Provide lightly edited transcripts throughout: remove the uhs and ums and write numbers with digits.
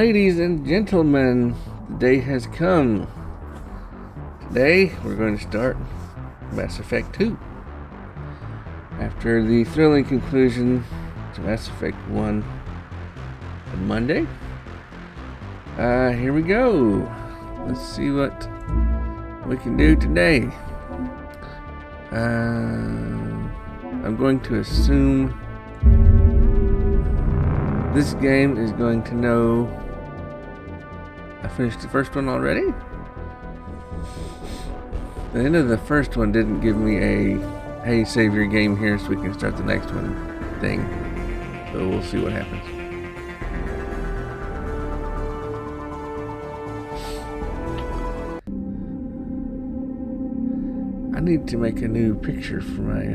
Ladies and gentlemen, the day has come. Today, we're going to start Mass Effect 2. After the thrilling conclusion to Mass Effect 1 on Monday, here we go. Let's see what we can do today. I'm going to assume this game is going to know I finished the first one already. The end of the first one didn't give me a hey, save your game here so we can start the next one thing. So we'll see what happens. I need to make a new picture for my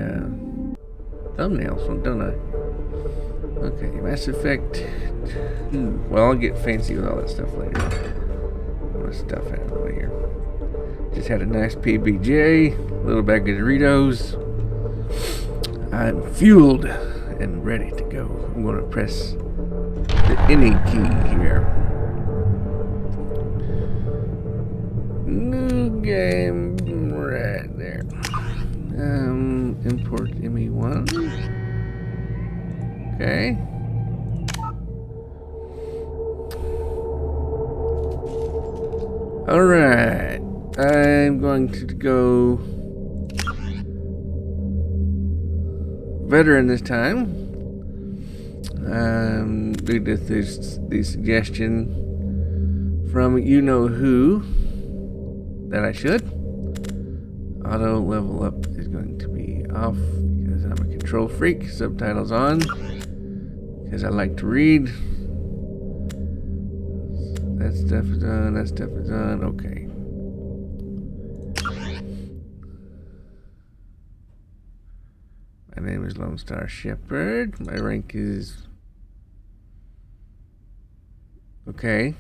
thumbnails, don't I? Okay, Mass Effect. Well, I'll get fancy with all that stuff later. All this stuff out of the way here. Just had a nice PBJ, a little bag of Doritos. I'm fueled and ready to go. I'm going to press the any key here. New game right there. Import ME1. Okay. Alright. I'm going to go veteran this time. Due to the suggestion from you know who that I should. Auto level up is going to be off because I'm a control freak. Subtitles on because I like to read. That stuff is on. That stuff is on. Okay. My name is Lone Star Shepherd. My rank is okay.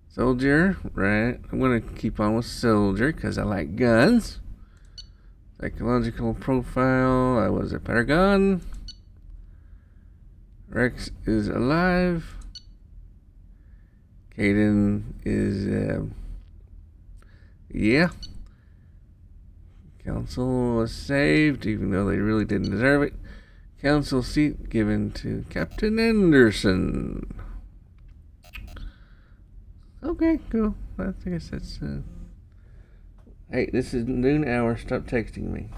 Soldier, right? I'm gonna keep on with soldier because I like guns. Psychological profile. I was a paragon. Rex is alive. Caden is yeah. Council was saved, even though they really didn't deserve it. Council seat given to Captain Anderson. Okay, cool. I guess that's hey, this is noon hour. Stop texting me.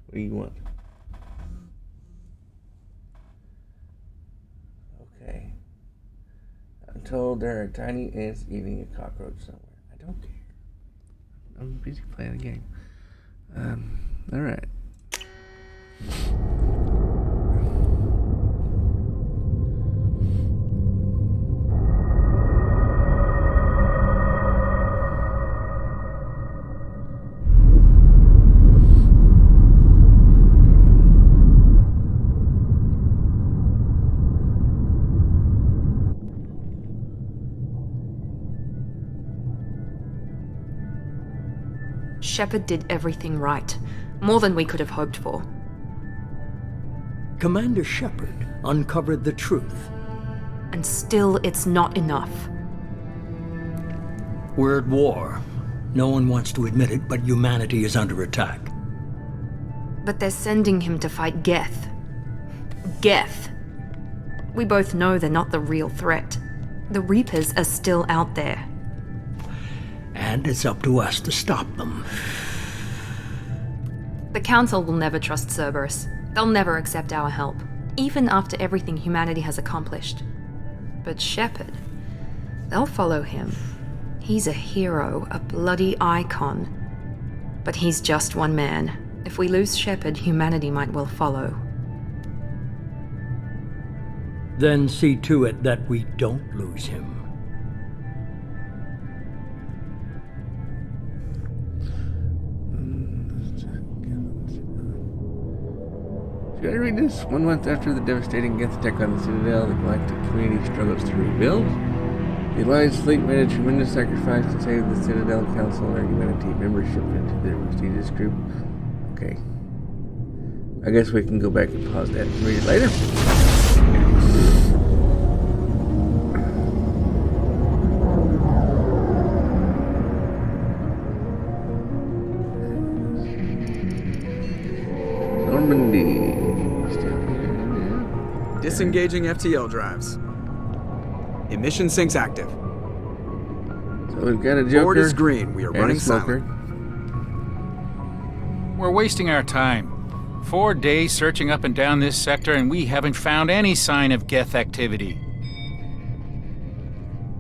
What do you want? Okay. I'm told there are tiny ants eating a cockroach somewhere. I don't care. I'm busy playing a game. Alright. Shepard did everything right. More than we could have hoped for. Commander Shepard uncovered the truth. And still, it's not enough. We're at war. No one wants to admit it, but humanity is under attack. But they're sending him to fight Geth. Geth. We both know they're not the real threat. The Reapers are still out there. And it's up to us to stop them. The Council will never trust Cerberus. They'll never accept our help, even after everything humanity has accomplished. But Shepard, they'll follow him. He's a hero, a bloody icon. But he's just one man. If we lose Shepard, humanity might well follow. Then see to it that we don't lose him. Should I read this? 1 month after the devastating Geth attack on the Citadel, the galactic community struggles to rebuild. The Alliance fleet made a tremendous sacrifice to save the Citadel Council and our humanity membership into their prestigious group. Okay. I guess we can go back and pause that and read it later. Normandy. Still here. Disengaging FTL drives. Emission sinks active. So we've got a Joker. Board is green. We are and running a smoker. silent. We're wasting our time. 4 days searching up and down this sector, and we haven't found any sign of Geth activity.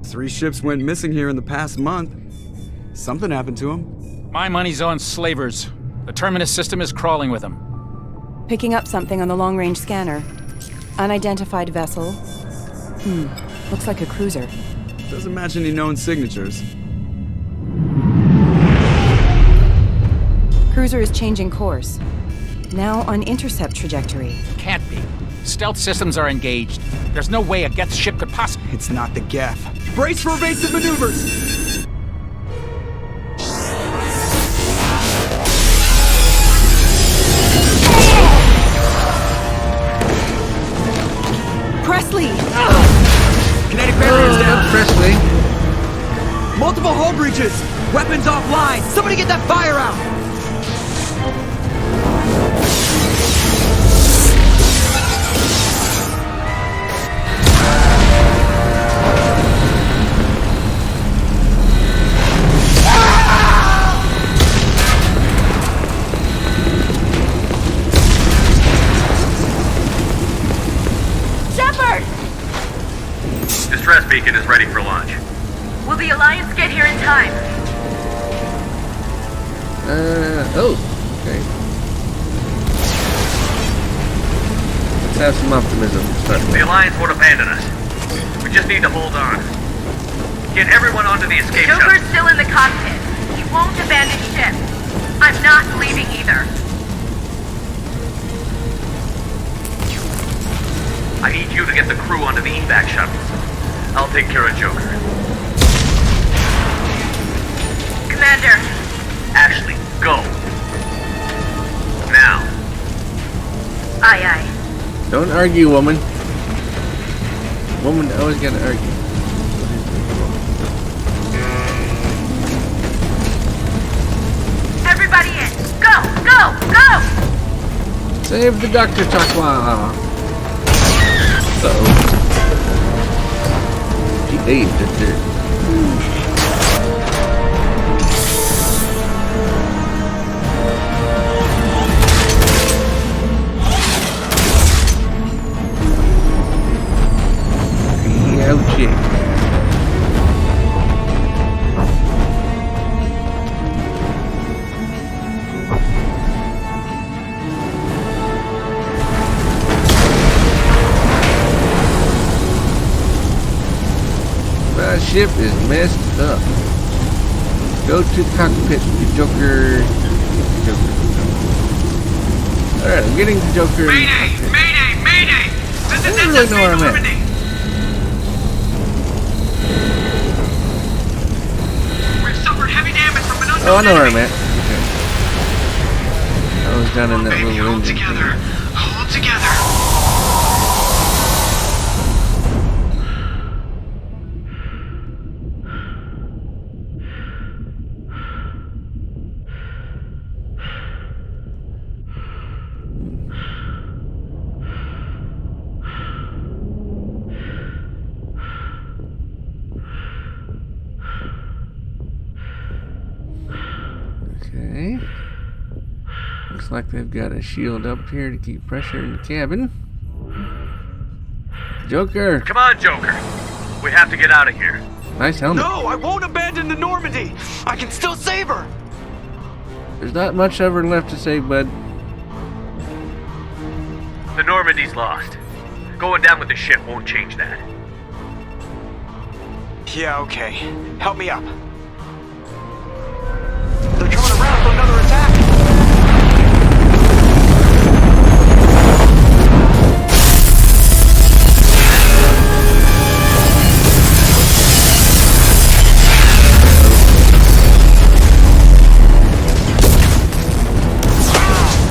3 ships went missing here in the past month. Something happened to them. My money's on slavers. The Terminus system is crawling with them. Picking up something on the long-range scanner. Unidentified vessel. Looks like a cruiser. Doesn't match any known signatures. Cruiser is changing course. Now on intercept trajectory. Can't be. Stealth systems are engaged. There's no way a Geth ship could possibly... It's not the Geth. Brace for evasive maneuvers! Presley! Kinetic barriers down! Presley. Multiple hull breaches! Weapons offline! Somebody get that fire out! Distress beacon is ready for launch. Will the Alliance get here in time? Oh, okay. Let's have some optimism to start with. The Alliance won't abandon us. We just need to hold on. Get everyone onto the escape Joker's shuttle. still in the cockpit. He won't abandon ship. I'm not leaving either. I need you to get the crew onto the evac shuttle. I'll take care of Joker. Commander. Ashley, go. Now. Aye, aye. Don't argue, woman. Woman always gotta argue. Everybody in. Go, go, go! Save the Dr. Chakwa. Uh-oh. She aimed at there. Ouchie. My ship is messed up. Go to the cockpit, Joker. Alright, I'm getting the Joker. Mayday! Mayday! Mayday! This is I don't really know where I'm at. Normandy! We've suffered heavy damage from an unknown Oh, I know where I'm enemy. at. Okay. I was down in that Baby, little hold engine together. thing. Hold together. Okay. Looks like they've got a shield up here to keep pressure in the cabin. Joker! Come on, Joker. We have to get out of here. Nice helmet. No, I won't abandon the Normandy! I can still save her! There's not much of her left to save, bud. The Normandy's lost. Going down with the ship won't change that. Yeah, okay. Help me up. They're coming around for another attack!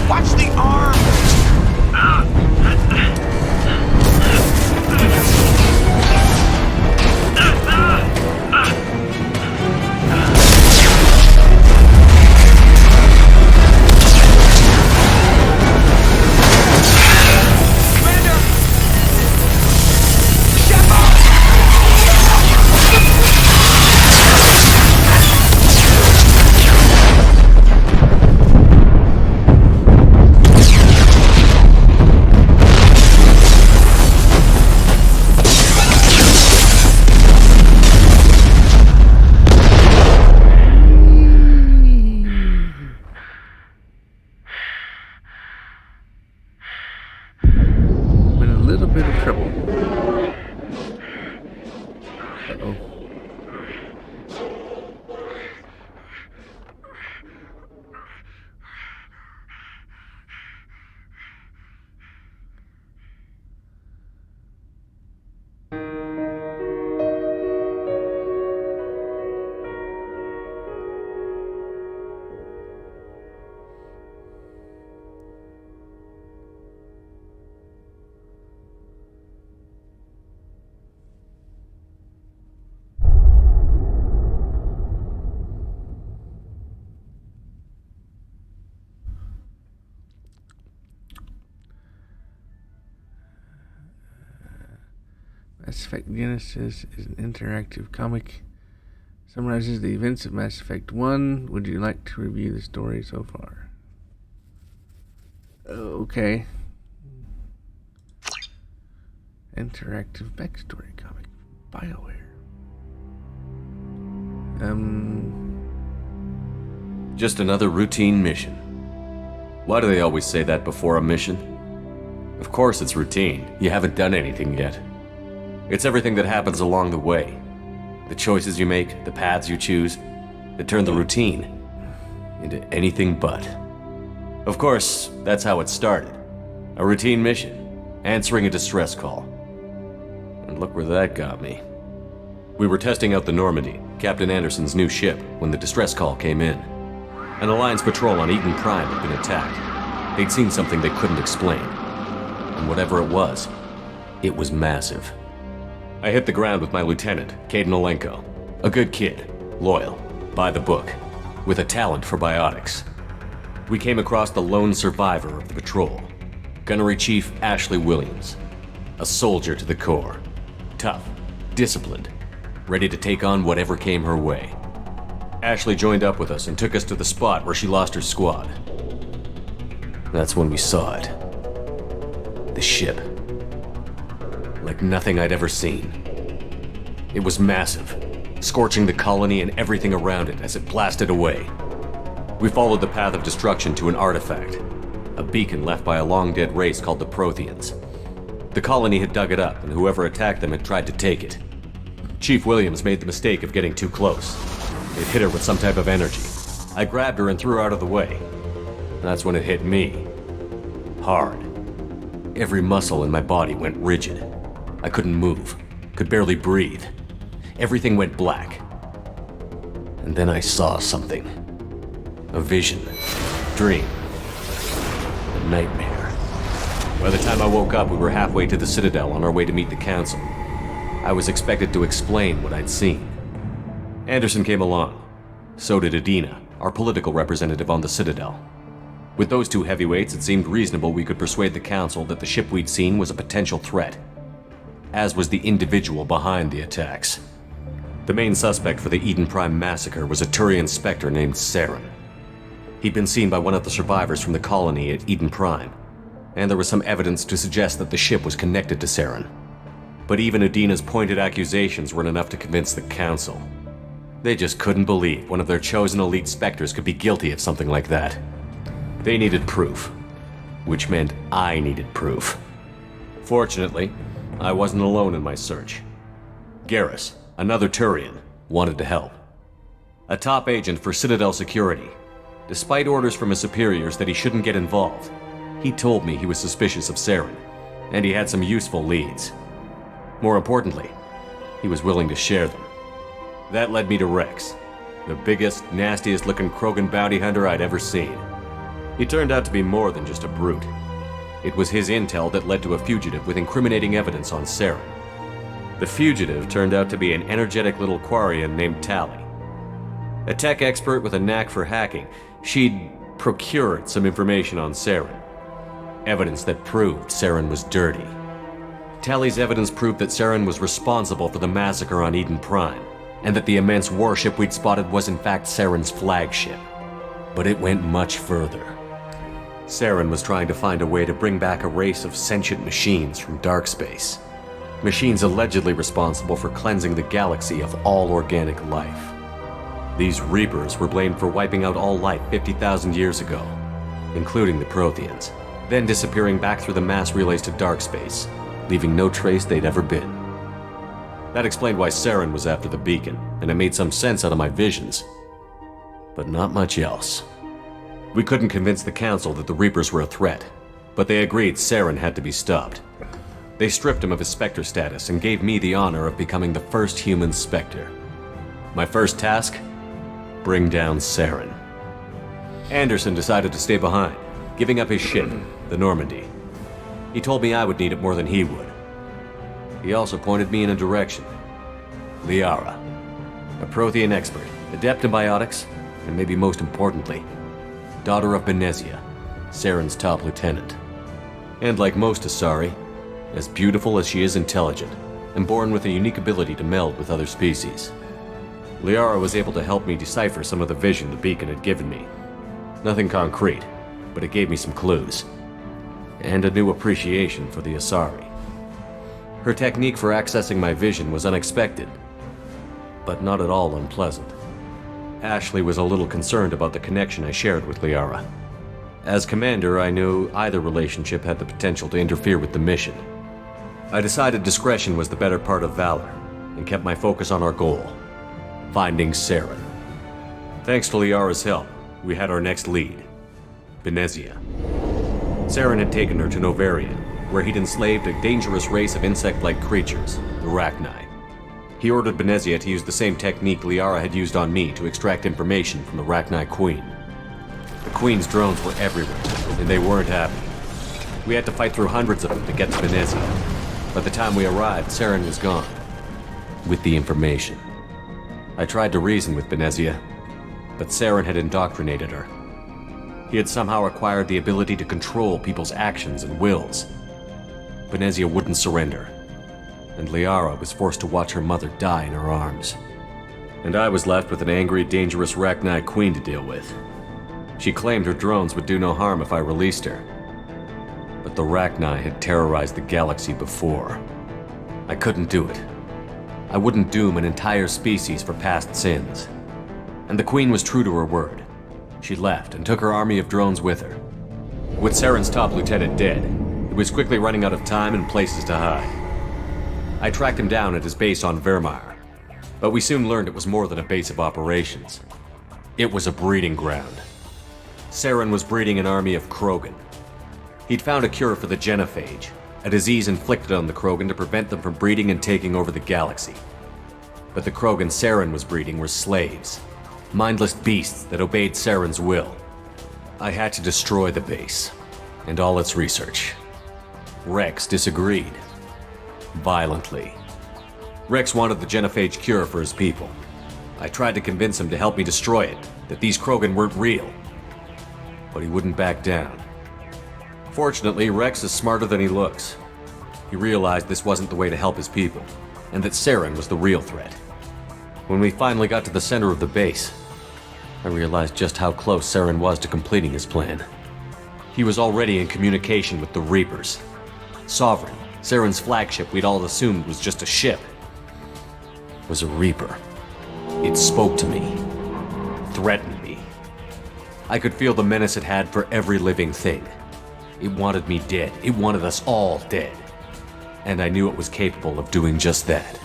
Watch the arm! Effect Genesis is an interactive comic. Summarizes the events of Mass Effect 1. Would you like to review the story so far? Okay. Interactive backstory comic. BioWare. Just another routine mission. Why do they always say that before a mission? Of course it's routine. You haven't done anything yet. It's everything that happens along the way. The choices you make, the paths you choose, that turn the routine into anything but. Of course, that's how it started. A routine mission, answering a distress call. And look where that got me. We were testing out the Normandy, Captain Anderson's new ship, when the distress call came in. An Alliance patrol on Eden Prime had been attacked. They'd seen something they couldn't explain. And whatever it was massive. I hit the ground with my lieutenant, Caden Olenko. A good kid, loyal, by the book, with a talent for biotics. We came across the lone survivor of the patrol, Gunnery Chief Ashley Williams. A soldier to the core. Tough, disciplined, ready to take on whatever came her way. Ashley joined up with us and took us to the spot where she lost her squad. That's when we saw it. The ship. Like nothing I'd ever seen. It was massive, scorching the colony and everything around it as it blasted away. We followed the path of destruction to an artifact, a beacon left by a long-dead race called the Protheans. The colony had dug it up, and whoever attacked them had tried to take it. Chief Williams made the mistake of getting too close. It hit her with some type of energy. I grabbed her and threw her out of the way. That's when it hit me. Hard. Every muscle in my body went rigid. I couldn't move, could barely breathe. Everything went black. And then I saw something. A vision. Dream. A nightmare. By the time I woke up, we were halfway to the Citadel on our way to meet the Council. I was expected to explain what I'd seen. Anderson came along. So did Adina, our political representative on the Citadel. With those two heavyweights, it seemed reasonable we could persuade the Council that the ship we'd seen was a potential threat. As was the individual behind the attacks. The main suspect for the Eden Prime massacre was a Turian Spectre named Saren. He'd been seen by one of the survivors from the colony at Eden Prime, and there was some evidence to suggest that the ship was connected to Saren. But even Adina's pointed accusations weren't enough to convince the Council. They just couldn't believe one of their chosen elite Spectres could be guilty of something like that. They needed proof, which meant I needed proof. Fortunately, I wasn't alone in my search. Garrus, another Turian, wanted to help. A top agent for Citadel Security. Despite orders from his superiors that he shouldn't get involved, he told me he was suspicious of Saren, and he had some useful leads. More importantly, he was willing to share them. That led me to Rex, the biggest, nastiest looking Krogan bounty hunter I'd ever seen. He turned out to be more than just a brute. It was his intel that led to a fugitive with incriminating evidence on Saren. The fugitive turned out to be an energetic little Quarian named Tali. A tech expert with a knack for hacking, she'd procured some information on Saren. Evidence that proved Saren was dirty. Tali's evidence proved that Saren was responsible for the massacre on Eden Prime, and that the immense warship we'd spotted was in fact Saren's flagship. But it went much further. Saren was trying to find a way to bring back a race of sentient machines from dark space. Machines allegedly responsible for cleansing the galaxy of all organic life. These Reapers were blamed for wiping out all life 50,000 years ago, including the Protheans, then disappearing back through the mass relays to dark space, leaving no trace they'd ever been. That explained why Saren was after the beacon, and it made some sense out of my visions. But not much else. We couldn't convince the Council that the Reapers were a threat, but they agreed Saren had to be stopped. They stripped him of his Spectre status and gave me the honor of becoming the first human Spectre. My first task? Bring down Saren. Anderson decided to stay behind, giving up his ship, the Normandy. He told me I would need it more than he would. He also pointed me in a direction. Liara, a Prothean expert, adept in biotics, and maybe most importantly, daughter of Benezia, Saren's top lieutenant. And like most Asari, as beautiful as she is intelligent. and born with a unique ability to meld with other species. Liara was able to help me decipher some of the vision the beacon had given me. Nothing concrete, but it gave me some clues. And a new appreciation for the Asari. Her technique for accessing my vision was unexpected, but not at all unpleasant. Ashley was a little concerned about the connection I shared with Liara. As commander, I knew either relationship had the potential to interfere with the mission. I decided discretion was the better part of valor, and kept my focus on our goal, finding Saren. Thanks to Liara's help, we had our next lead, Benezia. Saren had taken her to Novaria, where he'd enslaved a dangerous race of insect-like creatures, the Rachni. He ordered Benezia to use the same technique Liara had used on me to extract information from the Rachni Queen. The Queen's drones were everywhere, and they weren't happy. We had to fight through hundreds of them to get to Benezia. By the time we arrived, Saren was gone, with the information. I tried to reason with Benezia, but Saren had indoctrinated her. He had somehow acquired the ability to control people's actions and wills. Benezia wouldn't surrender, and Liara was forced to watch her mother die in her arms. And I was left with an angry, dangerous Rachni Queen to deal with. She claimed her drones would do no harm if I released her. But the Rachni had terrorized the galaxy before. I couldn't do it. I wouldn't doom an entire species for past sins. And the Queen was true to her word. She left and took her army of drones with her. With Saren's top lieutenant dead, it was quickly running out of time and places to hide. I tracked him down at his base on Vermeer, but we soon learned it was more than a base of operations. It was a breeding ground. Saren was breeding an army of Krogan. He'd found a cure for the genophage, a disease inflicted on the Krogan to prevent them from breeding and taking over the galaxy. But the Krogan Saren was breeding were slaves, mindless beasts that obeyed Saren's will. I had to destroy the base, and all its research. Rex disagreed. Violently. Rex wanted the genophage cure for his people. I tried to convince him to help me destroy it, that these Krogan weren't real. But he wouldn't back down. Fortunately, Rex is smarter than he looks. He realized this wasn't the way to help his people, and that Saren was the real threat. When we finally got to the center of the base, I realized just how close Saren was to completing his plan. He was already in communication with the Reapers. Sovereign, Saren's flagship we'd all assumed was just a ship, was a Reaper. It spoke to me, threatened me. I could feel the menace it had for every living thing. It wanted me dead. It wanted us all dead. And I knew it was capable of doing just that.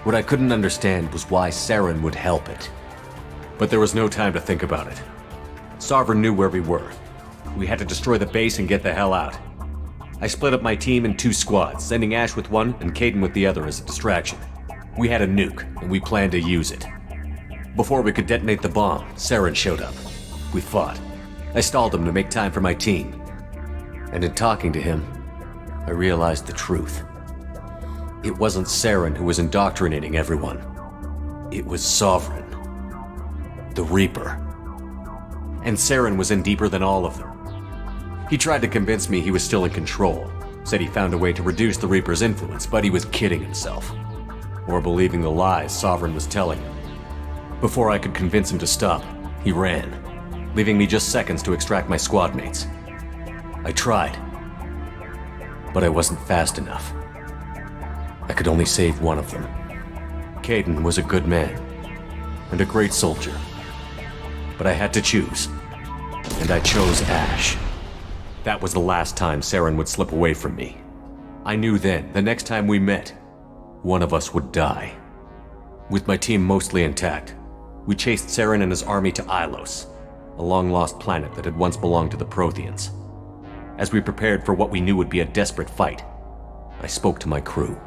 What I couldn't understand was why Saren would help it. But there was no time to think about it. Sovereign knew where we were. We had to destroy the base and get the hell out. I split up my team in 2 squads, sending Ash with one and Caden with the other as a distraction. We had a nuke, and we planned to use it. Before we could detonate the bomb, Saren showed up. We fought. I stalled him to make time for my team. And in talking to him, I realized the truth. It wasn't Saren who was indoctrinating everyone. It was Sovereign. The Reaper. And Saren was in deeper than all of them. He tried to convince me he was still in control, said he found a way to reduce the Reaper's influence, but he was kidding himself. Or believing the lies Sovereign was telling him. Before I could convince him to stop, he ran, leaving me just seconds to extract my squad mates. I tried, but I wasn't fast enough. I could only save one of them. Caden was a good man, and a great soldier. But I had to choose, and I chose Ash. That was the last time Saren would slip away from me. I knew then, the next time we met, one of us would die. With my team mostly intact, we chased Saren and his army to Ilos, a long-lost planet that had once belonged to the Protheans. As we prepared for what we knew would be a desperate fight, I spoke to my crew.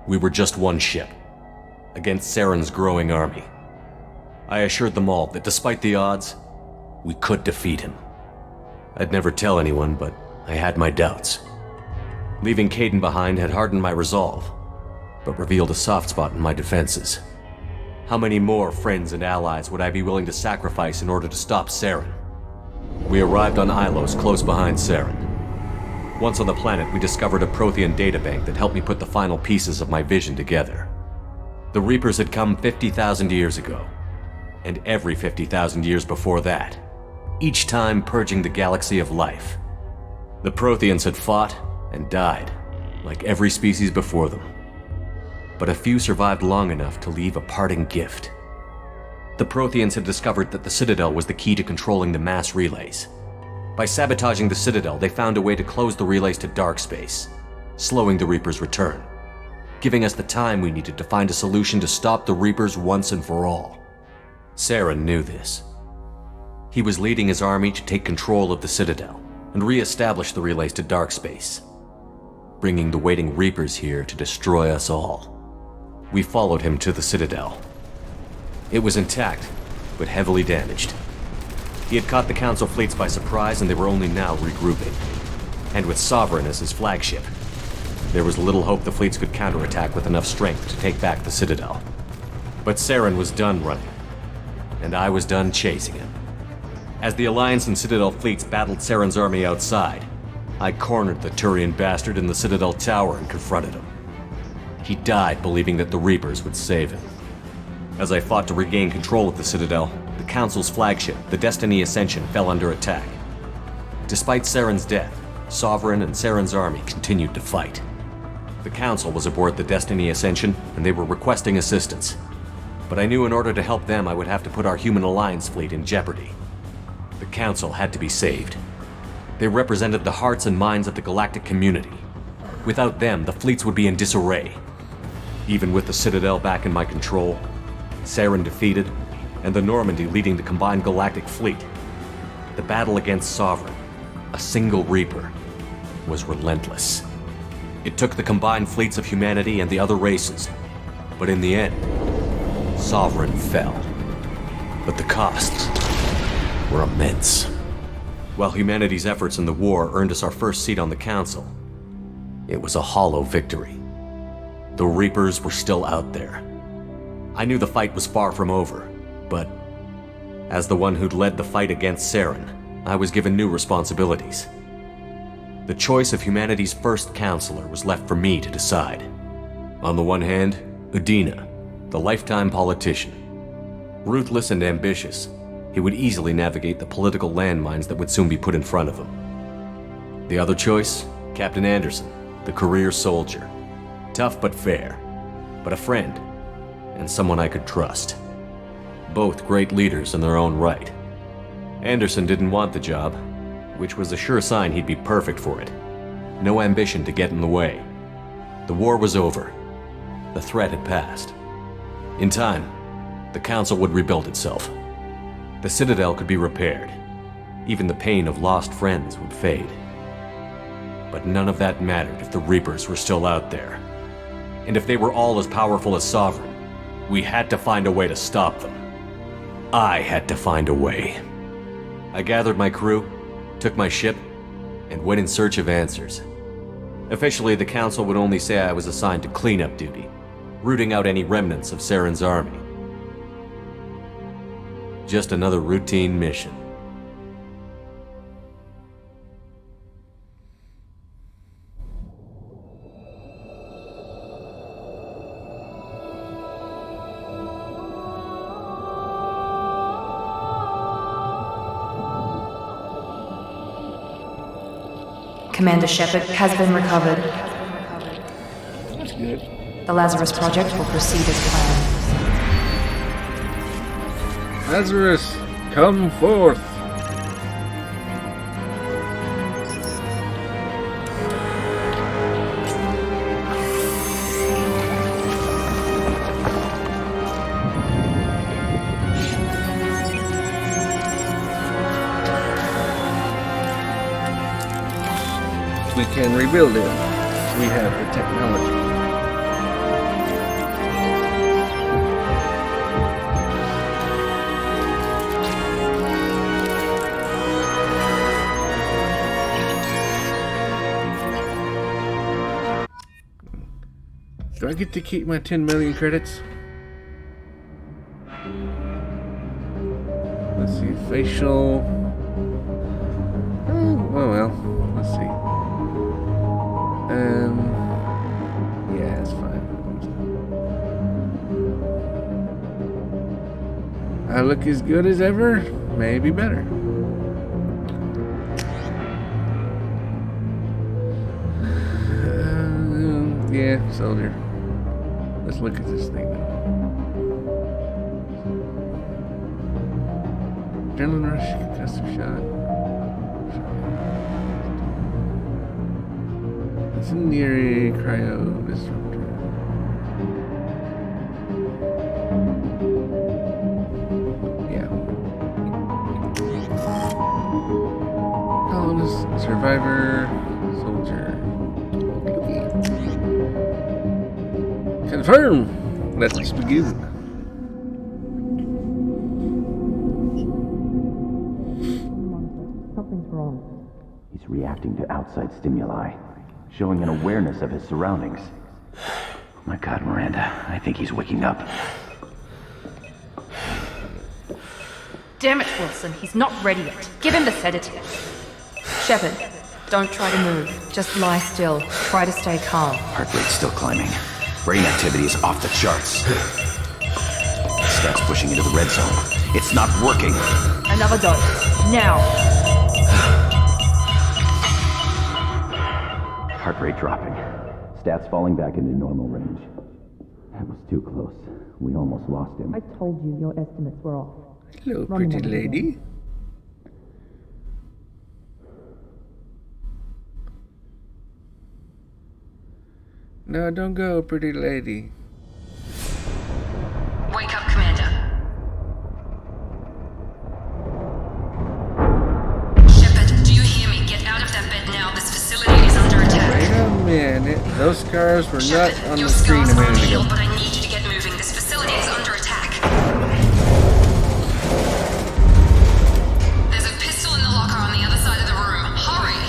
We were just one ship, against Saren's growing army. I assured them all that despite the odds, we could defeat him. I'd never tell anyone, but I had my doubts. Leaving Caden behind had hardened my resolve, but revealed a soft spot in my defenses. How many more friends and allies would I be willing to sacrifice in order to stop Saren? We arrived on Ilos close behind Saren. Once on the planet, we discovered a Prothean databank that helped me put the final pieces of my vision together. The Reapers had come 50,000 years ago, and every 50,000 years before that, each time purging the galaxy of life. The Protheans had fought and died, like every species before them. But a few survived long enough to leave a parting gift. The Protheans had discovered that the Citadel was the key to controlling the mass relays. By sabotaging the Citadel, they found a way to close the relays to dark space, slowing the Reapers' return, giving us the time we needed to find a solution to stop the Reapers once and for all. Saren knew this. He was leading his army to take control of the Citadel and re-establish the relays to dark space, bringing the waiting Reapers here to destroy us all. We followed him to the Citadel. It was intact, but heavily damaged. He had caught the Council fleets by surprise, and they were only now regrouping. And with Sovereign as his flagship, there was little hope the fleets could counterattack with enough strength to take back the Citadel. But Saren was done running, and I was done chasing him. As the Alliance and Citadel fleets battled Saren's army outside, I cornered the Turian bastard in the Citadel tower and confronted him. He died believing that the Reapers would save him. As I fought to regain control of the Citadel, the Council's flagship, the Destiny Ascension, fell under attack. Despite Saren's death, Sovereign and Saren's army continued to fight. The Council was aboard the Destiny Ascension, and they were requesting assistance. But I knew in order to help them, I would have to put our Human Alliance fleet in jeopardy. The Council had to be saved. They represented the hearts and minds of the galactic community. Without them, the fleets would be in disarray. Even with the Citadel back in my control, Saren defeated, and the Normandy leading the combined galactic fleet, the battle against Sovereign, a single Reaper, was relentless. It took the combined fleets of humanity and the other races, but in the end, Sovereign fell. But the costs were immense. While humanity's efforts in the war earned us our first seat on the Council, it was a hollow victory. The Reapers were still out there. I knew the fight was far from over, but as the one who'd led the fight against Saren, I was given new responsibilities. The choice of humanity's first counselor was left for me to decide. On the one hand, Udina, the lifetime politician. Ruthless and ambitious, he would easily navigate the political landmines that would soon be put in front of him. The other choice, Captain Anderson, the career soldier. Tough but fair, but a friend, and someone I could trust. Both great leaders in their own right. Anderson didn't want the job, which was a sure sign he'd be perfect for it. No ambition to get in the way. The war was over. The threat had passed. In time, the Council would rebuild itself. The Citadel could be repaired. Even the pain of lost friends would fade. But none of that mattered if the Reapers were still out there. And if they were all as powerful as Sovereign, we had to find a way to stop them. I had to find a way. I gathered my crew, took my ship, and went in search of answers. Officially, the Council would only say I was assigned to cleanup duty, rooting out any remnants of Saren's army. Just another routine mission. Commander Shepard has been recovered. That's good. The Lazarus Project will proceed as planned. Lazarus, come forth. We can rebuild it. We have the technology. Do I get to keep my 10 million credits? Let's see, facial. Oh well, let's see. Yeah, it's fine. I look as good as ever, maybe better. Yeah, soldier. Let's look at this thing now. Adrenaline rush, concussive shot. Incendiary cryo disruptor. Yeah. Colonist, survivor, soldier. Okay. Confirm. Let's begin. Something's wrong. He's reacting to outside stimuli, showing an awareness of his surroundings. Oh my God, Miranda, I think he's waking up. Damn it, Wilson. He's not ready yet. Give him the sedative. Shepard, don't try to move. Just lie still. Try to stay calm. Heart rate's still climbing. Brain activity is off the charts. Stats pushing into the red zone. It's not working. Another dose. Now. Heart rate dropping. Stats falling back into normal range. That was too close. We almost lost him. I told you your estimates were off. Hello, pretty lady. No, don't go, pretty lady. Wake up, Commander. Shepard, do you hear me? Get out of that bed now. This facility is under attack. Wait a minute. Those scars were Shepard, not on your the screen a scars aren't minute ago. healed, but I need you to get moving. This facility is under attack. There's a pistol in the locker on the other side of the room. Hurry!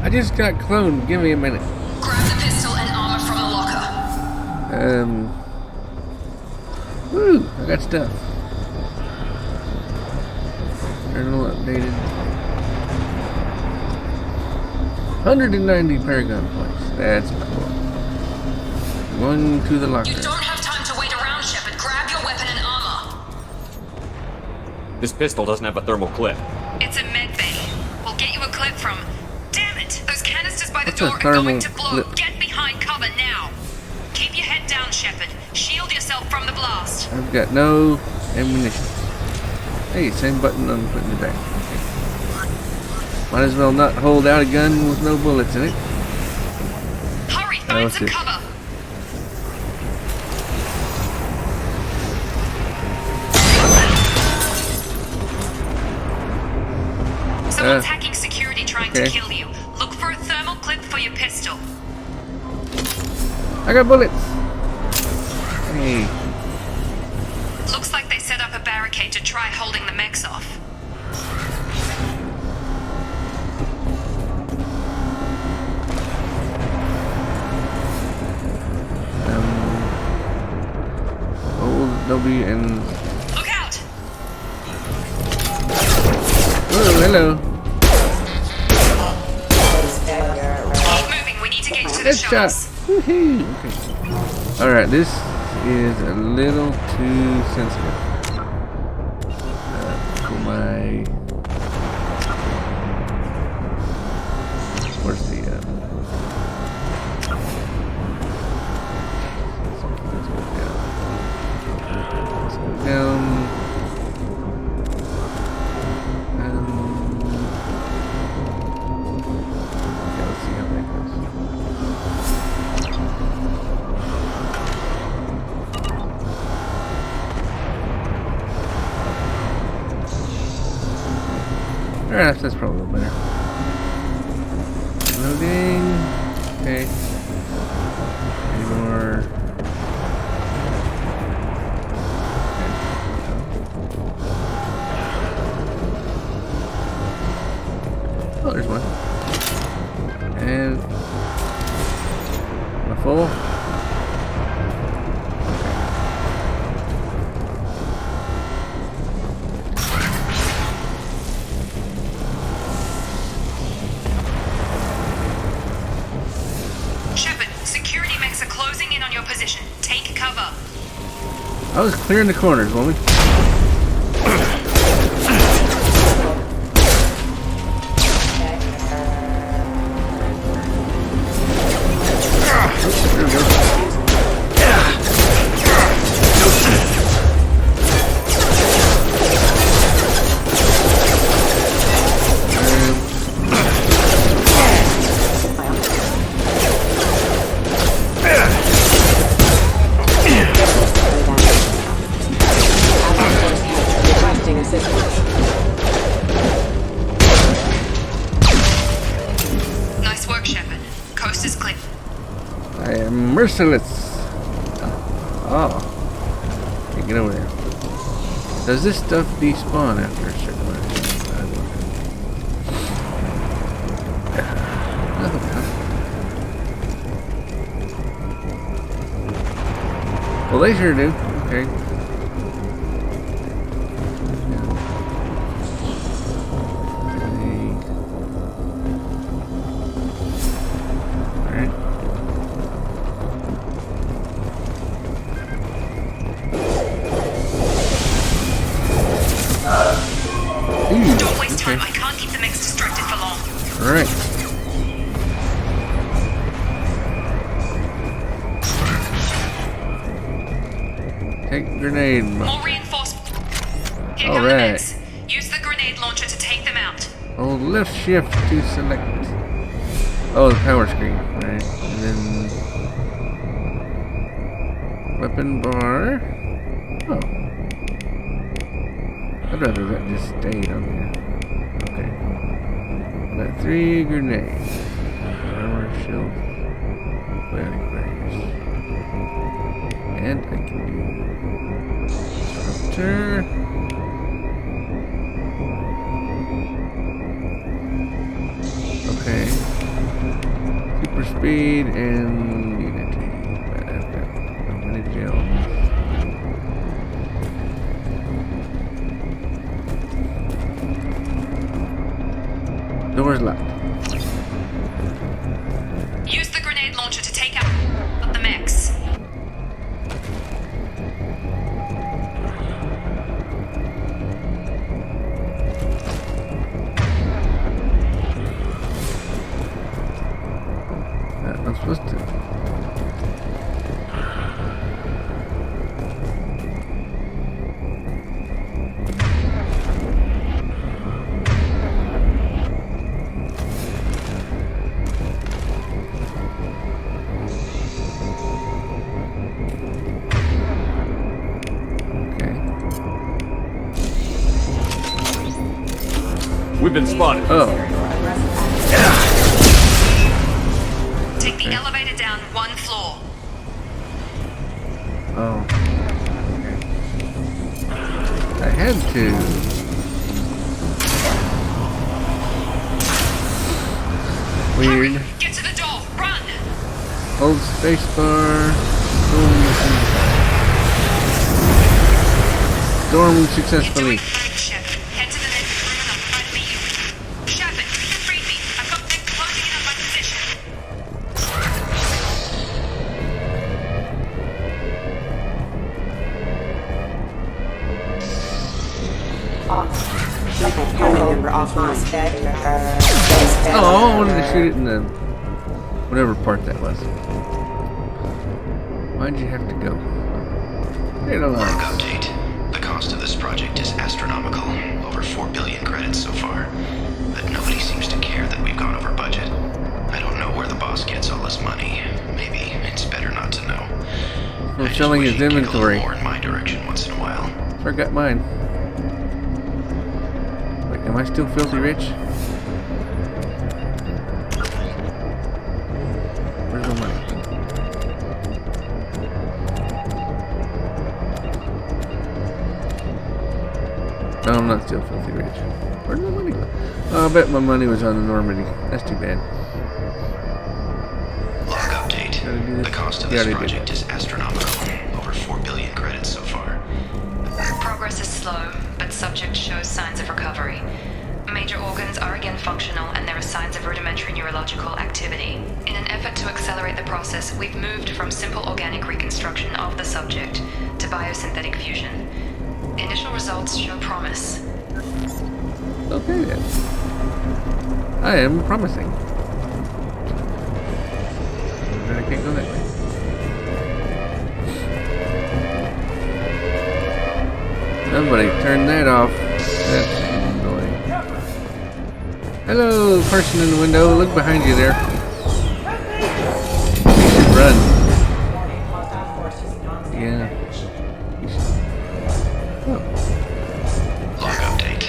I just got cloned. Give me a minute. Grab the pistol and armor from the locker. Woo! I got stuff. Journal updated. 190 Paragon points. That's cool. Going to the locker. You don't have time to wait around, Shepard. Grab your weapon and armor. This pistol doesn't have a thermal clip. It's a med bay. We'll get you a clip from... Damn it! Those canisters by the What's a door are thermal going to blow. clip? Get behind cover now. Keep your head down, Shepard. Shield yourself from the blast. I've got no ammunition. Hey, same button I'm putting it back. Okay. Might as well not hold out a gun with no bullets in it. Hurry, find what's some this? cover. Someone's hacking security trying to okay. kill you. Look for a thermal clip for your pistol. I got bullets. Hey. Looks like they set up a barricade to try holding the mechs off. Hold W and... Look out! Oh, hello. Keep moving, we need to get to the Headshot. shuttles. Woohoo. Okay. Alright, this is a little too sensitive. For my... Where's the... Let's go down. Yeah, let's see how that goes. Alright, that's probably a little better. Loading. Okay. Any more? Oh, there's one. And am I full? was clearing the corners, woman. Nice work, Shepard. Coast is clear. I am merciless. Oh. Okay, get over there. Does this stuff despawn after a certain amount of time? Nothing. Well, they sure do. Okay. Don't waste time. I can't keep the mix distracted for long. Alright. Take grenade. More reinforcements. Here come the Alright. mix. Use the grenade launcher to take them out. Hold left shift to select. Oh, the power screen. Right. And then weapon bar. Oh. I'd rather that just stayed on there. Okay. Got 3 grenades. Armor shield. Bionic barriers. And I can do disruptor. Okay. Super speed and unity. But I've got how many gels? Door's locked. Use the grenade launcher to take out the mix. I'm supposed to. We've been spotted. Oh. Take the elevator down 1 floor. Oh. Okay. I had to. Weird. Hurry, get to the door. Run. Hold spacebar. Storm successfully. Shepard, head to the next room and I'll try to meet you. Shepard, read me. I've got things closing in on my position. Oh, I wanted to shoot it in the whatever part that was. Why'd you have to go? Hey, no Work update. The cost of this project is astronomical. Over 4 billion credits so far. But nobody seems to care that we've gone over budget. I don't know where the boss gets all this money. Maybe it's better not to know. We're selling his inventory. More in my direction once in a while. Forgot mine. Wait, am I still filthy rich? Where's my money? No, I'm not still filthy rich. Where'd my money go? Oh, I bet my money was on the Normandy. That's too bad. Log update. The cost of this project is astronomical. Over 4 billion credits so far. Progress is slow, but subject shows signs of recovery. May major organs are again functional and there are signs of rudimentary neurological activity. In an effort to accelerate the process, we've moved from simple organic reconstruction of the subject to biosynthetic fusion. Initial results show promise. Okay then. I am promising. But I can't go that way. Somebody turn that off. That's annoying. Hello, person in the window. Look behind you there. You should run. Yeah. You should. Oh. Log update.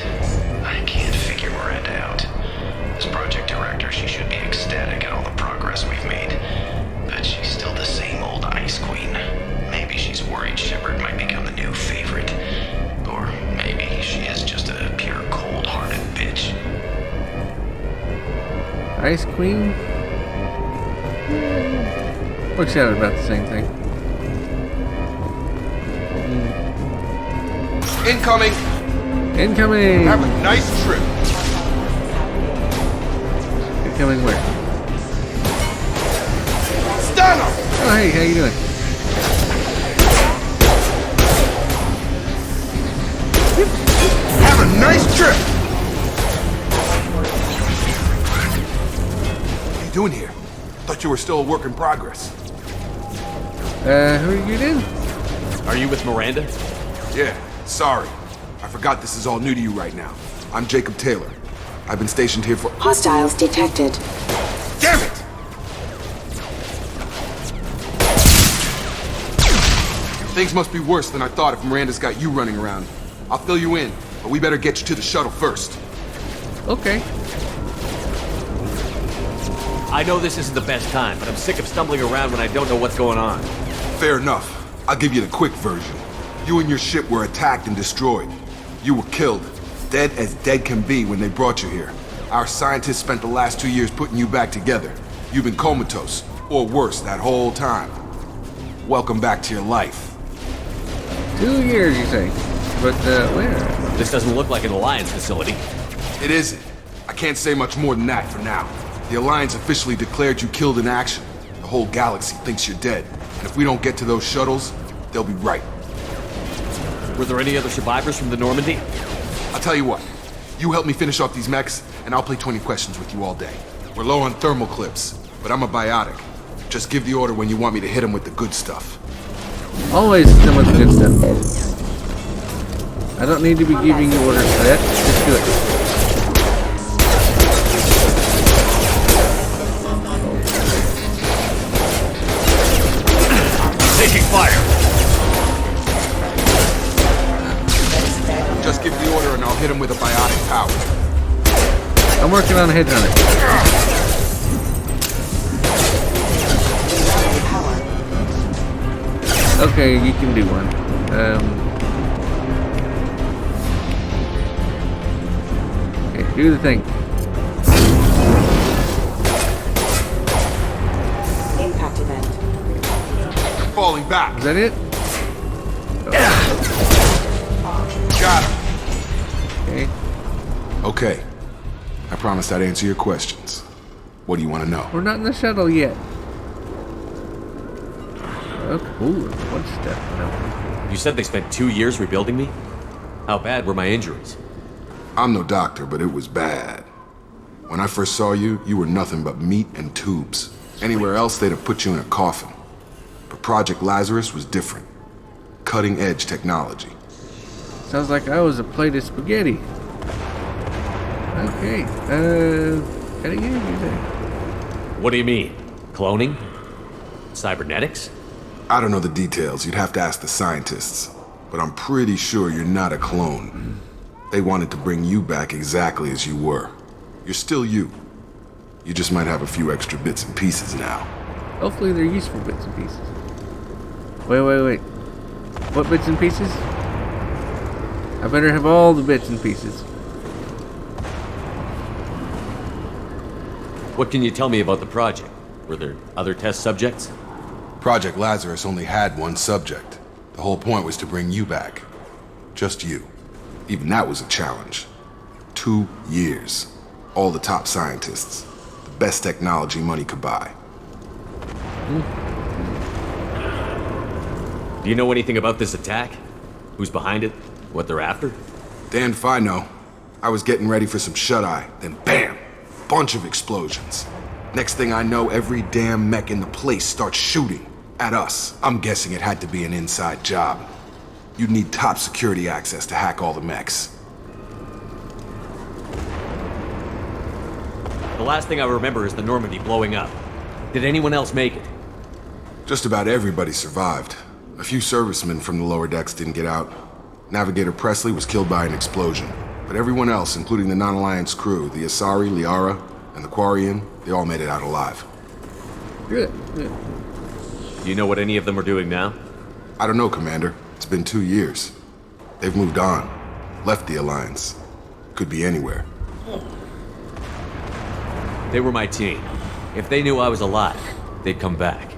I can't figure Miranda out. As project director, she should be ecstatic at all the progress we've made. But she's still the same old ice queen. Maybe she's worried Shepard might become the new favorite. Or maybe she is just a pure cold-hearted bitch. Ice Queen? Works out about the same thing. Incoming! Incoming! Have a nice trip. Incoming where? Stun him! Oh, hey, how you doing? Have a nice trip! What are you doing here? Thought you were still a work in progress. Who are you then? Are you with Miranda? Yeah, sorry. I forgot this is all new to you right now. I'm Jacob Taylor. I've been stationed here for— Hostiles detected. Damn it! Things must be worse than I thought if Miranda's got you running around. I'll fill you in, but we better get you to the shuttle first. Okay. I know this isn't the best time, but I'm sick of stumbling around when I don't know what's going on. Fair enough. I'll give you the quick version. You and your ship were attacked and destroyed. You were killed. Dead as dead can be when they brought you here. Our scientists spent the last 2 years putting you back together. You've been comatose, or worse, that whole time. Welcome back to your life. 2 years, you say? But, where? This doesn't look like an Alliance facility. It isn't. I can't say much more than that for now. The Alliance officially declared you killed in action. The whole galaxy thinks you're dead. And if we don't get to those shuttles, they'll be right. Were there any other survivors from the Normandy? I'll tell you what. You help me finish off these mechs, and I'll play 20 questions with you all day. We're low on thermal clips, but I'm a biotic. Just give the order when you want me to hit them with the good stuff. Always come with the good stuff. I don't need to be giving you orders for that. Just do it. Taking fire! Just give the order and I'll hit him with a biotic power. I'm working on a headhunter. Okay, you can do one. Okay, do the thing. Impact event. You're falling back. Is that it? Got him. Okay. Okay. I promised I'd answer your questions. What do you want to know? We're not in the shuttle yet. Oh, cool. One step. No. You said they spent 2 years rebuilding me? How bad were my injuries? I'm no doctor, but it was bad. When I first saw you, you were nothing but meat and tubes. Anywhere else, they'd have put you in a coffin. But Project Lazarus was different. Cutting-edge technology. Sounds like I was a plate of spaghetti. Okay. Cutting edge, you say? What do you mean? Cloning? Cybernetics? I don't know the details. You'd have to ask the scientists. But I'm pretty sure you're not a clone. They wanted to bring you back exactly as you were. You're still you. You just might have a few extra bits and pieces now. Hopefully they're useful bits and pieces. Wait. What bits and pieces? I better have all the bits and pieces. What can you tell me about the project? Were there other test subjects? Project Lazarus only had one subject. The whole point was to bring you back. Just you. Even that was a challenge. 2 years. All the top scientists. The best technology money could buy. Do you know anything about this attack? Who's behind it? What they're after? Damned if I know. I was getting ready for some shut-eye, then bam! Bunch of explosions. Next thing I know, every damn mech in the place starts shooting. At us. I'm guessing it had to be an inside job. You'd need top security access to hack all the mechs. The last thing I remember is the Normandy blowing up. Did anyone else make it? Just about everybody survived. A few servicemen from the lower decks didn't get out. Navigator Presley was killed by an explosion. But everyone else, including the non-Alliance crew, the Asari, Liara, and the Quarian, they all made it out alive. Good, good. Do you know what any of them are doing now? I don't know, Commander. It's been 2 years. They've moved on. Left the Alliance. Could be anywhere. They were my team. If they knew I was alive, they'd come back.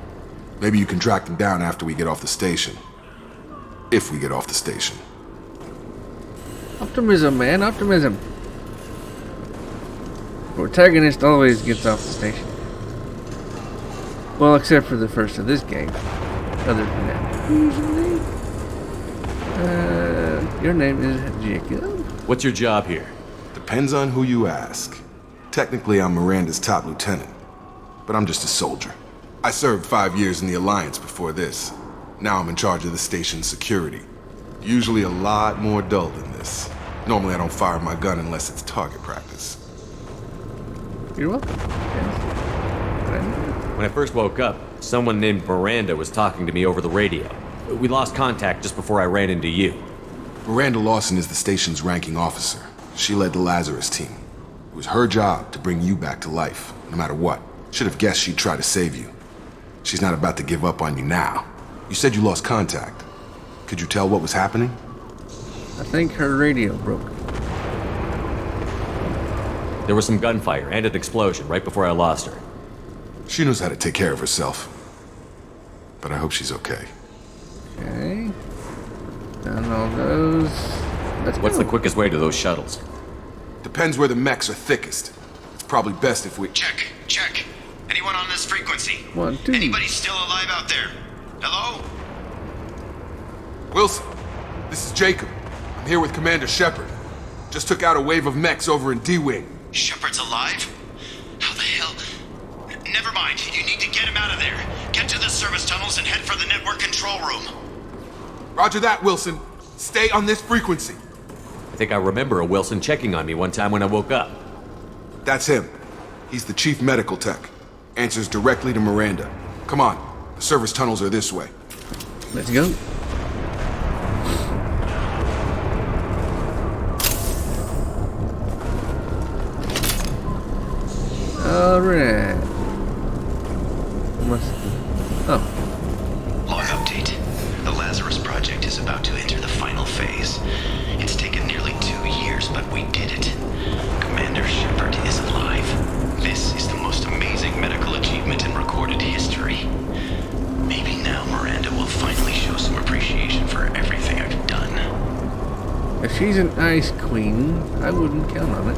Maybe you can track them down after we get off the station. If we get off the station. Optimism, man, optimism. Protagonist always gets off the station. Well, except for the first of this game. Other than that. Usually. Your name is Jacob? What's your job here? Depends on who you ask. Technically, I'm Miranda's top lieutenant. But I'm just a soldier. I served 5 years in the Alliance before this. Now I'm in charge of the station's security. Usually a lot more dull than this. Normally I don't fire my gun unless it's target practice. You're welcome. When I first woke up, someone named Miranda was talking to me over the radio. We lost contact just before I ran into you. Miranda Lawson is the station's ranking officer. She led the Lazarus team. It was her job to bring you back to life, no matter what. Should have guessed she'd try to save you. She's not about to give up on you now. You said you lost contact. Could you tell what was happening? I think her radio broke. There was some gunfire and an explosion right before I lost her. She knows how to take care of herself. But I hope she's okay. Okay. Done all those. What's the quickest way to those shuttles? Depends where the mechs are thickest. It's probably best if we... Check. Anyone on this frequency? 1, 2. Anybody still alive out there? Hello? Wilson, this is Jacob. I'm here with Commander Shepard. Just took out a wave of mechs over in D-Wing. Shepard's alive? How the hell? Never mind. You need to get him out of there. Get to the service tunnels and head for the network control room. Roger that, Wilson. Stay on this frequency. I think I remember a Wilson checking on me one time when I woke up. That's him. He's the chief medical tech. Answers directly to Miranda. Come on. The service tunnels are this way. Let's go. Alright. Log update. The Lazarus project is about to enter the final phase. It's taken nearly 2 years, but we did it. Commander Shepard is alive. This is the most amazing medical achievement in recorded history. Maybe now Miranda will finally show some appreciation for everything I've done. If she's an ice queen, I wouldn't count on it.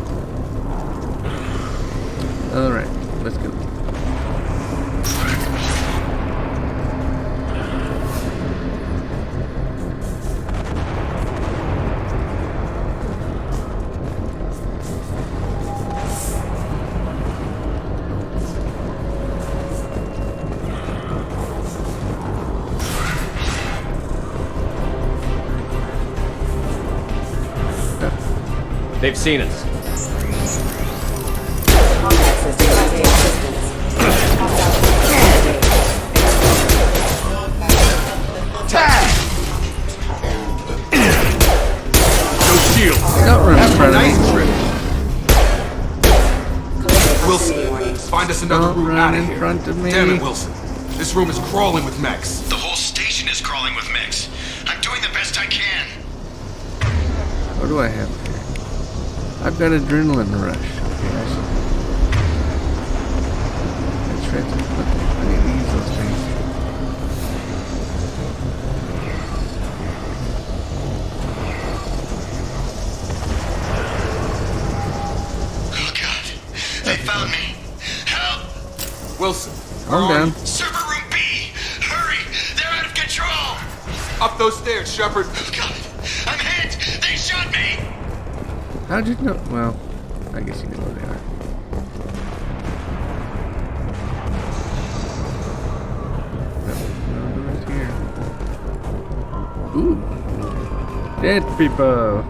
Alright, let's go. They've seen us. No shield. Don't run in front of me. Wilson, find us another Don't route run out of in here. front of me. Damn it, Wilson. This room is crawling with mechs. The whole station is crawling with mechs. I'm doing the best I can. What do I have here? I've got adrenaline rush. Okay, I need to use those things. Wilson. Calm down. Server room B! Hurry! They're out of control! Up those stairs, Shepard. God, I'm hit! They shot me! How'd you know? Well, I guess you know where they are. No doors here. Ooh. Dead people.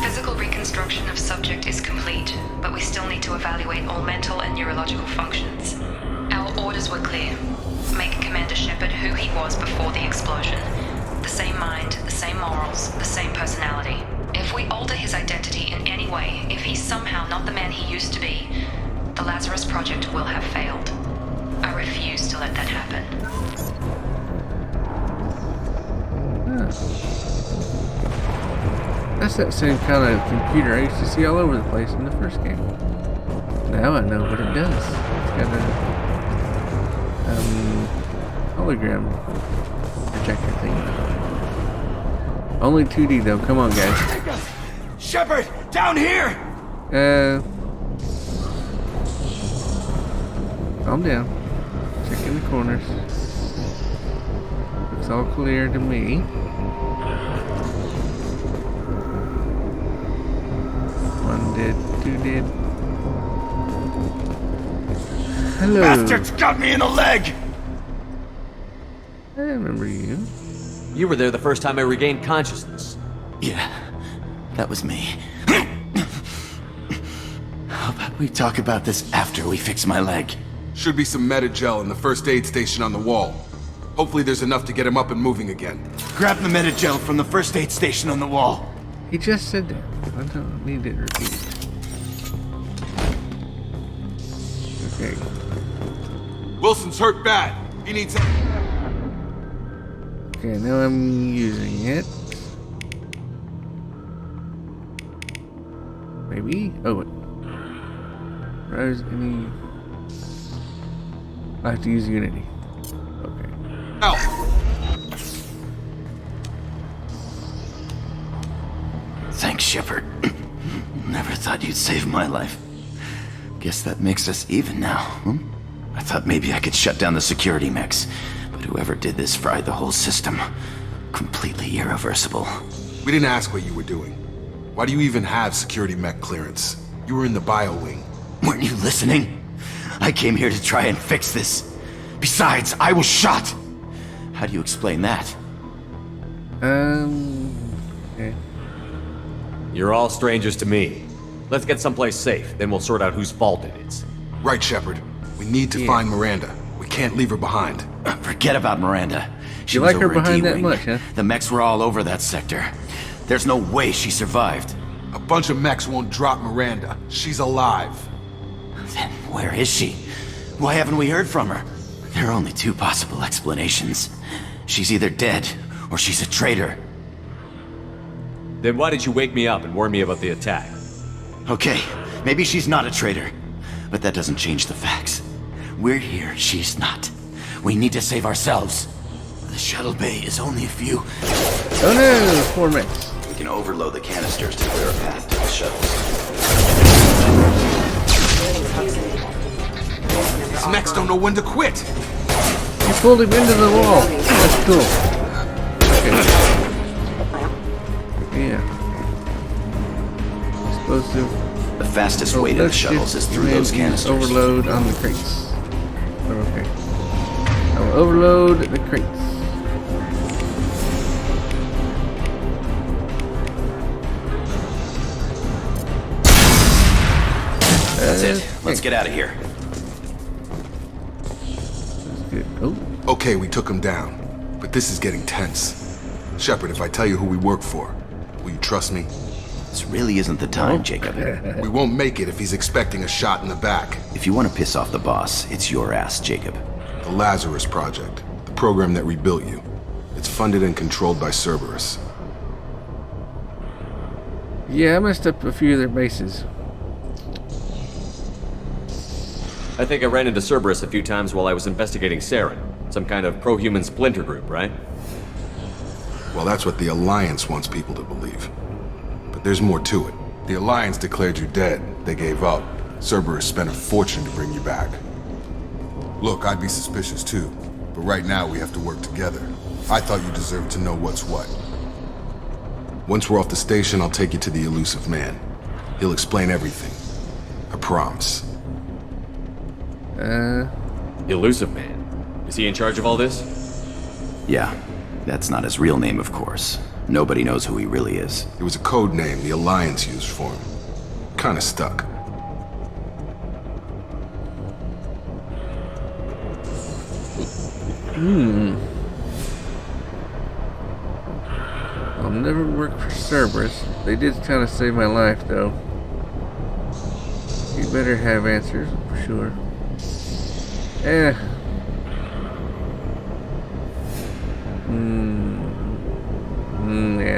Physical reconstruction of subject is complete, but we still need to evaluate all mental and neurological functions. Our orders were clear. Make Commander Shepard who he was before the explosion. The same mind, the same morals, the same personality. If we alter his identity in any way, if he's somehow not the man he used to be, the Lazarus Project will have failed. I refuse to let that happen. That's that same kind of computer I used to see all over the place in the first game. Now I know what it does. It's got a hologram projector thing. Only 2D though. Come on, guys. Shepard, down here! Calm down. Checking the corners. Looks all clear to me. One dead, two dead. Hello. Bastards got me in the leg! I remember you. You were there the first time I regained consciousness. Yeah, that was me. How about we talk about this after we fix my leg? Should be some Metagel in the first aid station on the wall. Hopefully there's enough to get him up and moving again. Grab the Metagel from the first aid station on the wall. He just said that. I don't need it repeated. Okay. Wilson's hurt bad. He needs help. Okay, now I'm using it. Maybe? Oh, wait. Rose, any... I have to use Unity. Okay. Out! Thanks, Shepard. Never thought you'd save my life. Guess that makes us even now, hmm? I thought maybe I could shut down the security mechs, but whoever did this fried the whole system. Completely irreversible. We didn't ask what you were doing. Why do you even have security mech clearance? You were in the bio wing. Weren't you listening? I came here to try and fix this. Besides, I was shot. How do you explain that? Okay. You're all strangers to me. Let's get someplace safe, then we'll sort out whose fault it is. Right, Shepard. We need to find Miranda. We can't leave her behind. Forget about Miranda. She You was like her over at behind that D-Wing. much, huh? The mechs were all over that sector. There's no way she survived. A bunch of mechs won't drop Miranda. She's alive. Then where is she? Why haven't we heard from her? There are only two possible explanations. She's either dead, or she's a traitor. Then why did you wake me up and warn me about the attack? Okay, maybe she's not a traitor. But that doesn't change the facts. We're here, she's not. We need to save ourselves. The shuttle bay is only a few... Oh no, 4 mechs. We can overload the canisters to clear a path to the shuttles. These mechs don't know when to quit. You pulled him into the wall. That's cool. Okay. Yeah. Explosive. The fastest way to the shuttles is through those canisters. Overload on the crates. Oh, okay. I will overload the crates. That's it. Let's get out of here. Oh. Okay, we took him down. But this is getting tense. Shepard, if I tell you who we work for, will you trust me? This really isn't the time, Jacob. We won't make it if he's expecting a shot in the back. If you want to piss off the boss, it's your ass, Jacob. The Lazarus Project, the program that rebuilt you. It's funded and controlled by Cerberus. Yeah, I messed up a few of their bases. I think I ran into Cerberus a few times while I was investigating Saren. Some kind of pro-human splinter group, right? Well, that's what the Alliance wants people to believe. But there's more to it. The Alliance declared you dead. They gave up. Cerberus spent a fortune to bring you back. Look, I'd be suspicious too, but right now we have to work together. I thought you deserved to know what's what. Once we're off the station, I'll take you to the elusive man. He'll explain everything. I promise. Elusive man? Is he in charge of all this? Yeah, that's not his real name, of course. Nobody knows who he really is. It was a code name the Alliance used for him. Kinda stuck. I'll never work for Cerberus. They did kind of save my life, though. You better have answers, for sure. Yeah.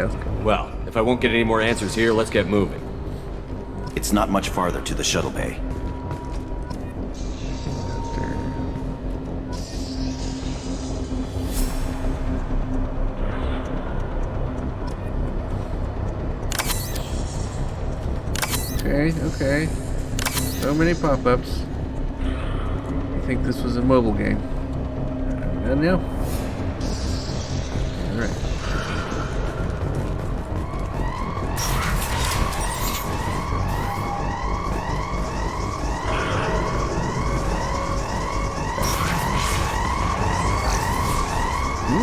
Let's go. Well, if I won't get any more answers here, let's get moving. It's not much farther to the shuttle bay. Okay. So many pop-ups. I think this was a mobile game. Done now? Alright.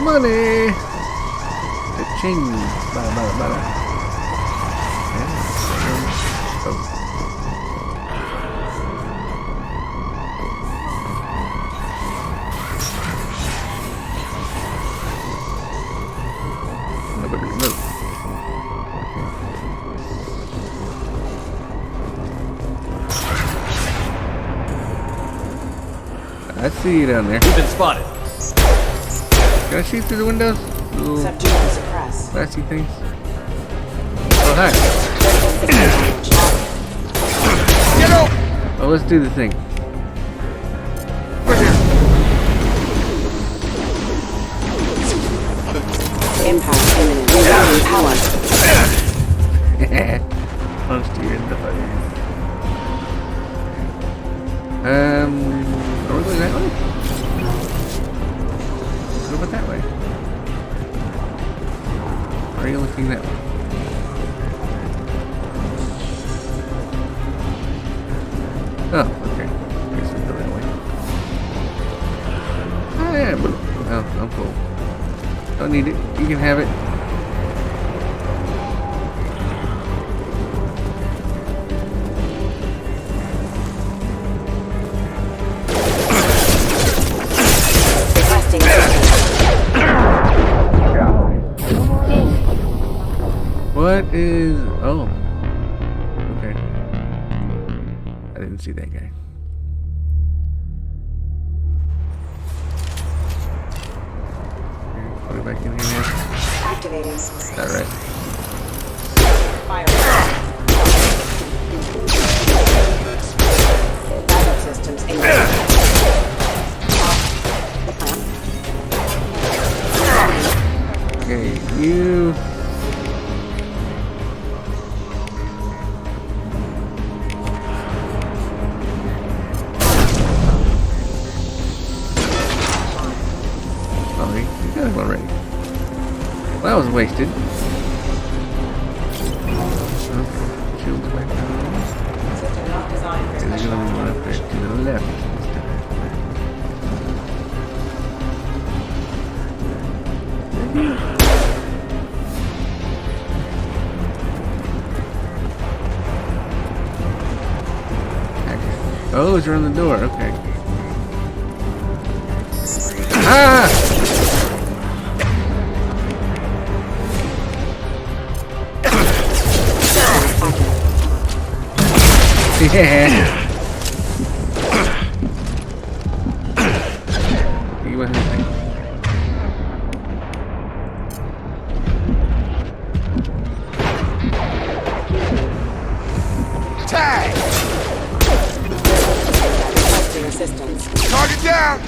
Money! Cha-ching! Bada. I see you down there. You've been spotted. Can I see through the windows? Little Subdue and suppress. glassy things. Oh, hi. Get up! Oh, let's do the thing. Impact imminent. Regarding power. Punched you in the face. Are we going that way? Let's go that way. Are you looking that way? Oh, okay. I guess we go that way. Oh, yeah, but I'm full. Don't need it. You can have it. What is... Oh. Okay. I didn't see that guy. Put it back in here now. Activating. Alright. Fire. Backup systems engaged. Okay, you... Already. Well, that was wasted. Okay, shields back down. System not designed for Okay, there's special gonna be one up there to the left. Oh, those are on the door. Okay. Ah! Yeah. You want anything? Tag! requesting assistance. Target down!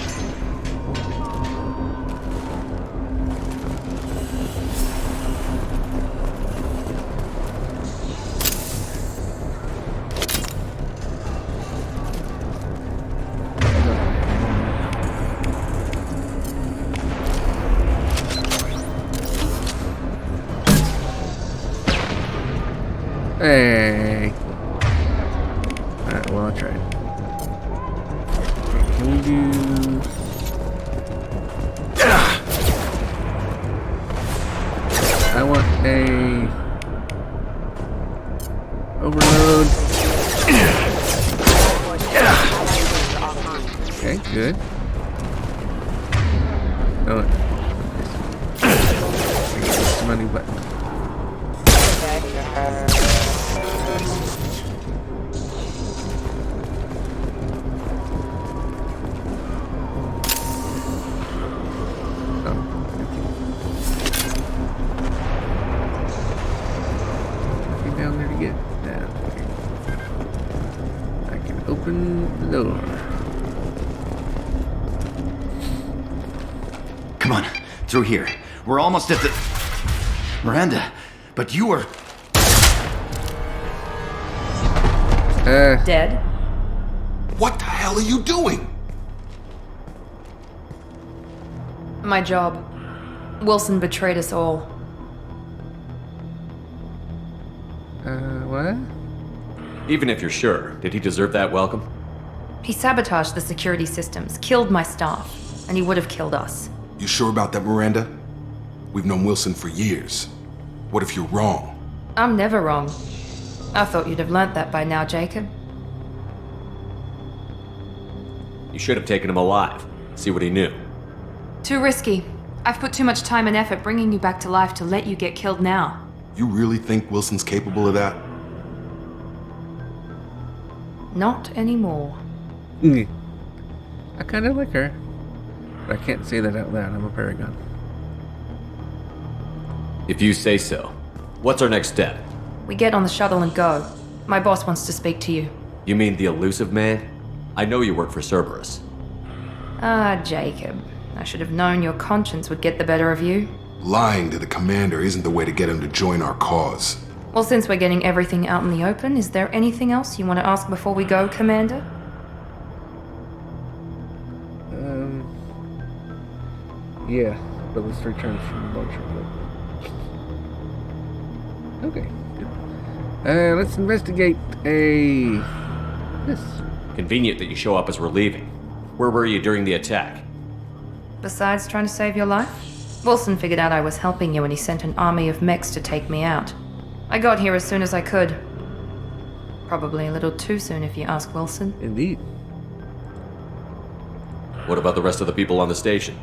Hey. Alright, well, I tried. Okay, can we do... I want a... overload. Okay, good. Oh, this money button. Down there to get down. I can open the door. Come on, through here. We're almost at the... Miranda, but you were... Dead? What the hell are you doing? My job. Wilson betrayed us all. What? Even if you're sure, did he deserve that welcome? He sabotaged the security systems, killed my staff, and he would have killed us. You sure about that, Miranda? We've known Wilson for years. What if you're wrong? I'm never wrong. I thought you'd have learnt that by now, Jacob. You should have taken him alive. See what he knew. Too risky. I've put too much time and effort bringing you back to life to let you get killed now. You really think Wilson's capable of that? Not anymore. I kind of like her. But I can't say that out loud. I'm a paragon. If you say so. What's our next step? We get on the shuttle and go. My boss wants to speak to you. You mean the elusive man? I know you work for Cerberus. Ah, Jacob. I should have known your conscience would get the better of you. Lying to the commander isn't the way to get him to join our cause. Well, since we're getting everything out in the open, is there anything else you want to ask before we go, Commander? Yeah, but let's return from the launcher. Okay, good. Let's investigate this. Convenient that you show up as we're leaving. Where were you during the attack? Besides trying to save your life? Wilson figured out I was helping you and he sent an army of mechs to take me out. I got here as soon as I could. Probably a little too soon if you ask Wilson. Indeed. What about the rest of the people on the station?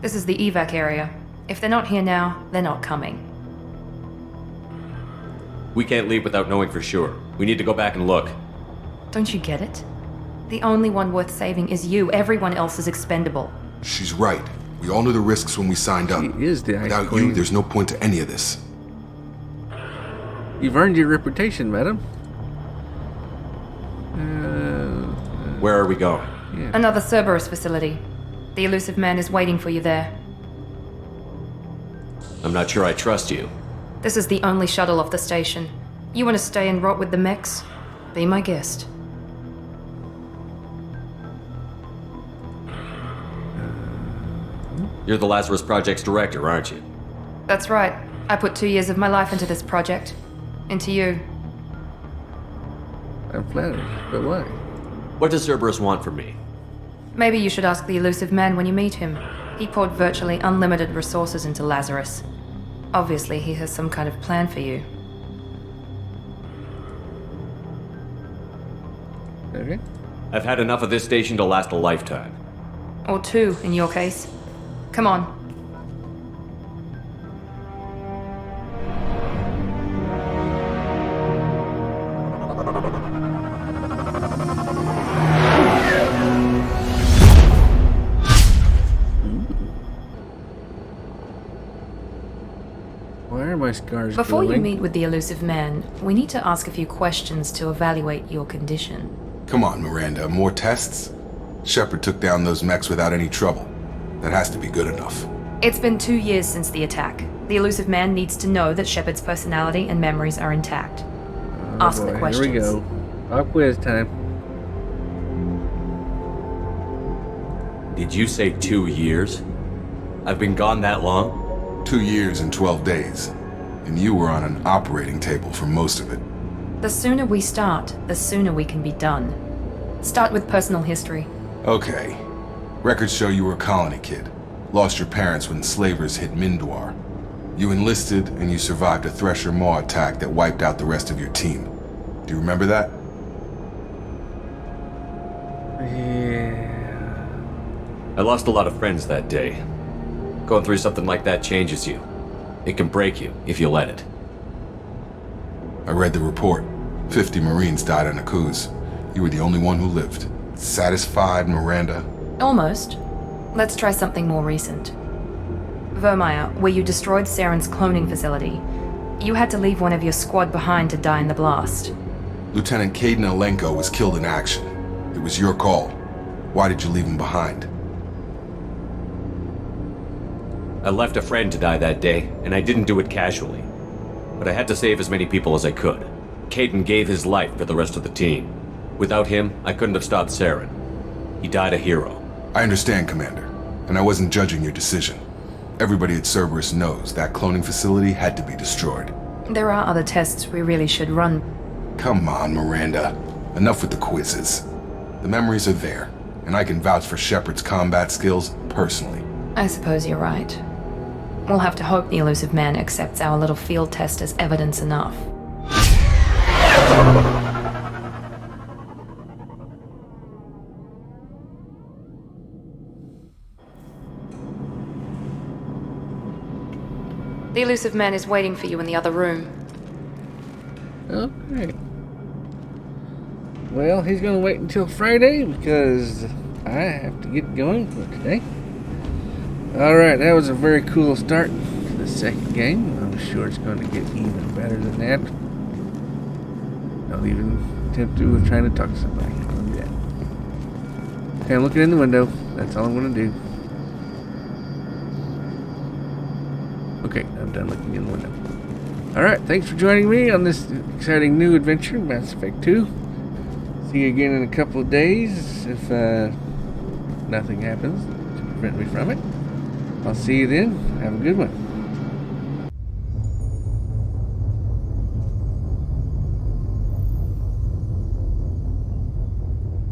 This is the evac area. If they're not here now, they're not coming. We can't leave without knowing for sure. We need to go back and look. Don't you get it? The only one worth saving is you. Everyone else is expendable. She's right. We all knew the risks when we signed up. She is the Ice Without Queen. you, there's no point to any of this. You've earned your reputation, madam. Where are we going? Yeah. Another Cerberus facility. The elusive man is waiting for you there. I'm not sure I trust you. This is the only shuttle off the station. You want to stay and rot with the mechs? Be my guest. You're the Lazarus Project's director, aren't you? That's right. I put 2 years of my life into this project. Into you. I'm flattered, but why? What does Cerberus want from me? Maybe you should ask the elusive man when you meet him. He poured virtually unlimited resources into Lazarus. Obviously, he has some kind of plan for you. Okay. I've had enough of this station to last a lifetime. Or 2, in your case. Come on. Why are my scars Before glowing? you meet with the elusive man, we need to ask a few questions to evaluate your condition. Come on, Miranda, more tests? Shepard took down those mechs without any trouble. That has to be good enough. It's been 2 years since the attack. The elusive man needs to know that Shepard's personality and memories are intact. Ask the questions. Here we go. Pop quiz time. Did you say 2 years? I've been gone that long? 2 years and 12 days. And you were on an operating table for most of it. The sooner we start, the sooner we can be done. Start with personal history. Okay. Records show you were a colony kid. Lost your parents when slavers hit Mindwar. You enlisted and you survived a Thresher Maw attack that wiped out the rest of your team. Do you remember that? Yeah. I lost a lot of friends that day. Going through something like that changes you. It can break you if you let it. I read the report. 50 Marines died on a cruise. You were the only one who lived. Satisfied, Miranda? Almost. Let's try something more recent. Vermeer, where you destroyed Saren's cloning facility, you had to leave one of your squad behind to die in the blast. Lieutenant Caden Alenko was killed in action. It was your call. Why did you leave him behind? I left a friend to die that day, and I didn't do it casually. But I had to save as many people as I could. Caden gave his life for the rest of the team. Without him, I couldn't have stopped Saren. He died a hero. I understand, Commander, and I wasn't judging your decision. Everybody at Cerberus knows that cloning facility had to be destroyed. There are other tests we really should run. Come on, Miranda. Enough with the quizzes. The memories are there, and I can vouch for Shepard's combat skills personally. I suppose you're right. We'll have to hope the elusive man accepts our little field test as evidence enough. The elusive man is waiting for you in the other room. Okay. Well, he's gonna wait until Friday because I have to get going for today. Alright, that was a very cool start to the second game. I'm sure it's going to get even better than that. I'll even attempt to trying to talk to somebody. I'll do that. Okay, I'm looking in the window. That's all I'm going to do. Okay, I'm done looking in the window. Alright, thanks for joining me on this exciting new adventure, Mass Effect 2. See you again in a couple of days if nothing happens to prevent me from it. I'll see you then. Have a good one.